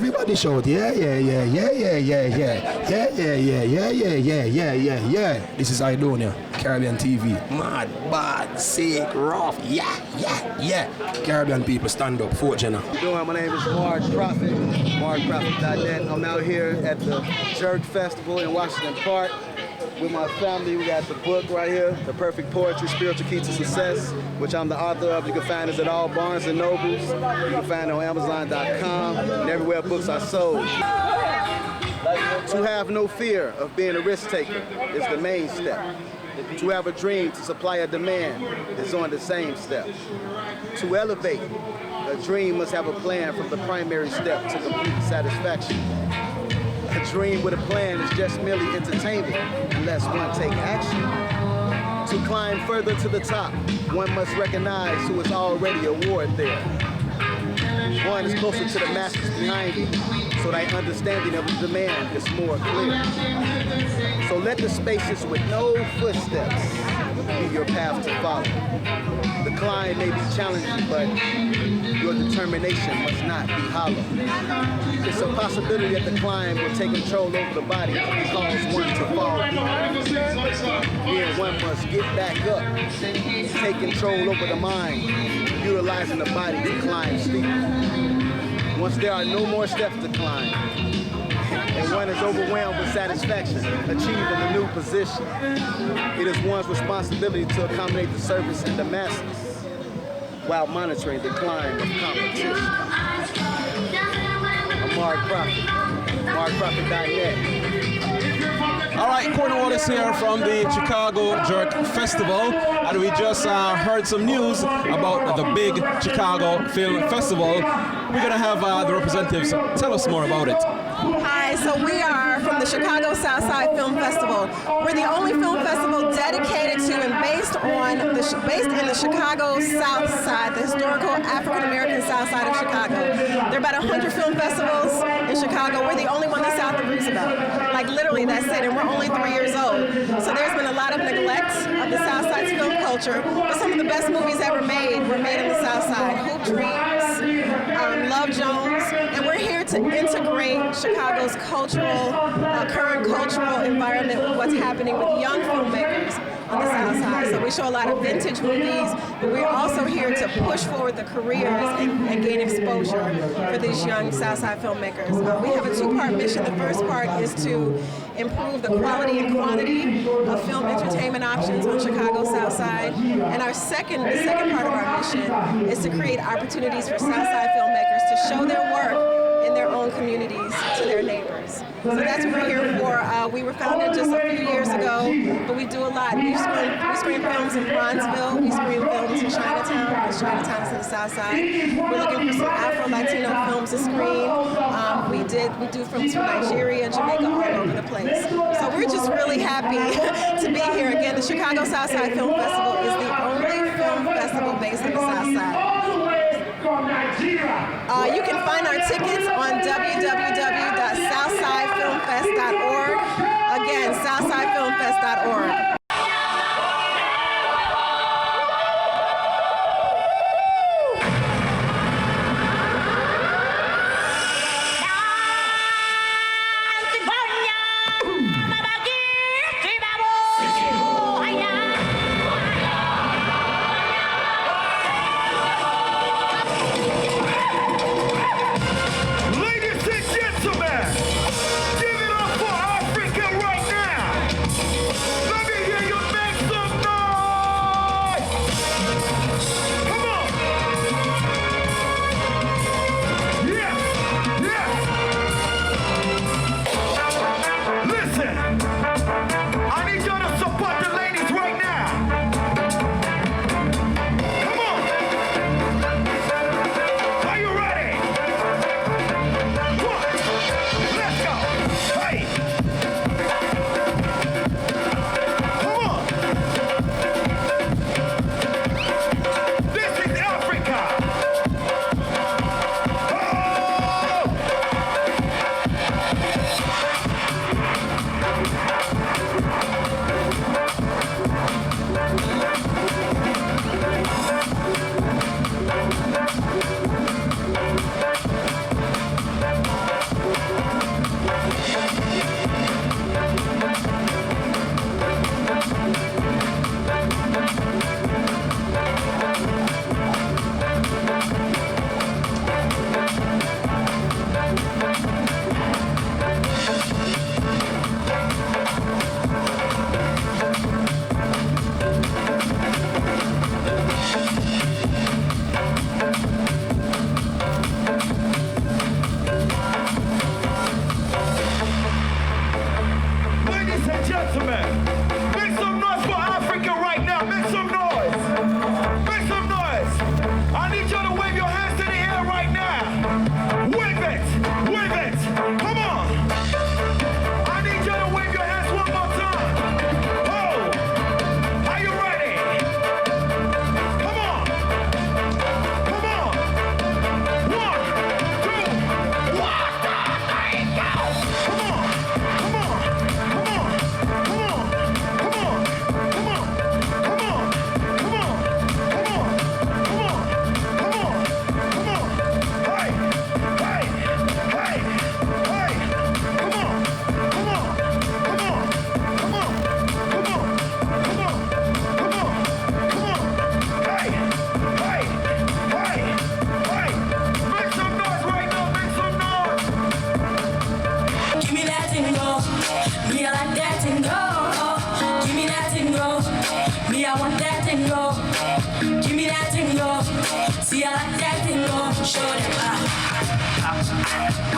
Everybody shout, yeah, yeah, yeah, yeah, yeah, yeah, yeah, yeah, yeah, yeah, yeah, yeah, yeah, yeah, yeah, yeah. This is Idonia, Caribbean TV. Mad, bad, sick, rough, yeah, yeah, yeah. Caribbean people, stand up, Fort Jenna. How you doing? My name is Mark Prophet, markprophet.net. I'm out here at the Jerk Festival in Washington Park with my family. We got the book right here, The Perfect Poetry, Spiritual Key to Success, which I'm the author of. You can find us at all Barnes & Nobles. You can find it on Amazon.com and everywhere books are sold. To have no fear of being a risk taker is the main step. To have a dream to supply a demand is on the same step. To elevate, a dream must have a plan from the primary step to complete satisfaction. A dream with a plan is just merely entertainment unless one take action. To climb further to the top, one must recognize who is already award there. One is closer to the masters behind it, so thy understanding of the demand is more clear. So let the spaces with no footsteps be your path to follow. The climb may be challenging, but your determination must not be hollow. It's a possibility that the climb will take control over the body and cause one to fall deep. Then one must get back up, take control over the mind, utilizing the body to climb steep. Once there are no more steps to climb, and one is overwhelmed with satisfaction, achieving a new position, it is one's responsibility to accommodate the service and the masses while monitoring the climb of competition. I'm Mark Prophet, markprophet.net. All right, Cornwallis here from the Chicago Jerk Festival, and we just heard some news about the big Chicago Film Festival. We're gonna have the representatives tell us more about it. Hi, so we are from the Chicago Southside Film Festival. We're the only film festival dedicated to and based in the Chicago South Side, the historical African American South Side of Chicago. There are about 100 film festivals in Chicago. We're the only one that's south of Roosevelt. Like literally, that's it, and we're only 3 years old. So there's been a lot of neglect of the South Side's film culture, but some of the best movies ever made were made in the South Side. Hoop Dreams, Love Jones, and we're here to integrate Chicago's current cultural environment with what's happening with young filmmakers on the South Side. So we show a lot of vintage movies, but we're also here to push forward the careers and gain exposure for these young South Side filmmakers. We have a two-part mission. The first part is to improve the quality and quantity of film entertainment options on Chicago's South Side. And the second part of our mission is to create opportunities for South Side filmmakers to show their work in their own communities to their neighbors. So that's what we're here for. We were founded just a few years ago, but we do a lot. We screen films in Bronzeville, we screen films in Chinatown, because Chinatown is in the South Side. We're looking for some Afro-Latino films to screen. We do films from Nigeria, Jamaica, all over the place. So we're just really happy to be here. Again, the Chicago Southside Film Festival is the only film festival based in the South Side. You can find our tickets on www.southsidefilmfest.org. Again, southsidefilmfest.org. Ladies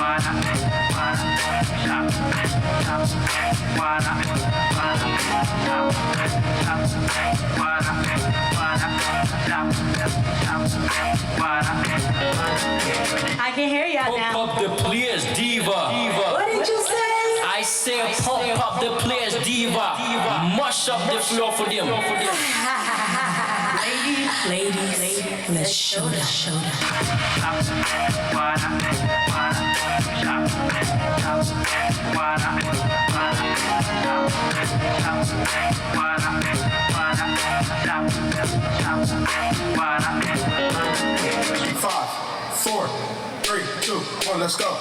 I can hear y'all now. Pump up the players, diva. What did you say? I say pump up the players, diva. Mush up the floor for them. Ladies, let's show them. Five, 4, 3, 2, 1, let's go.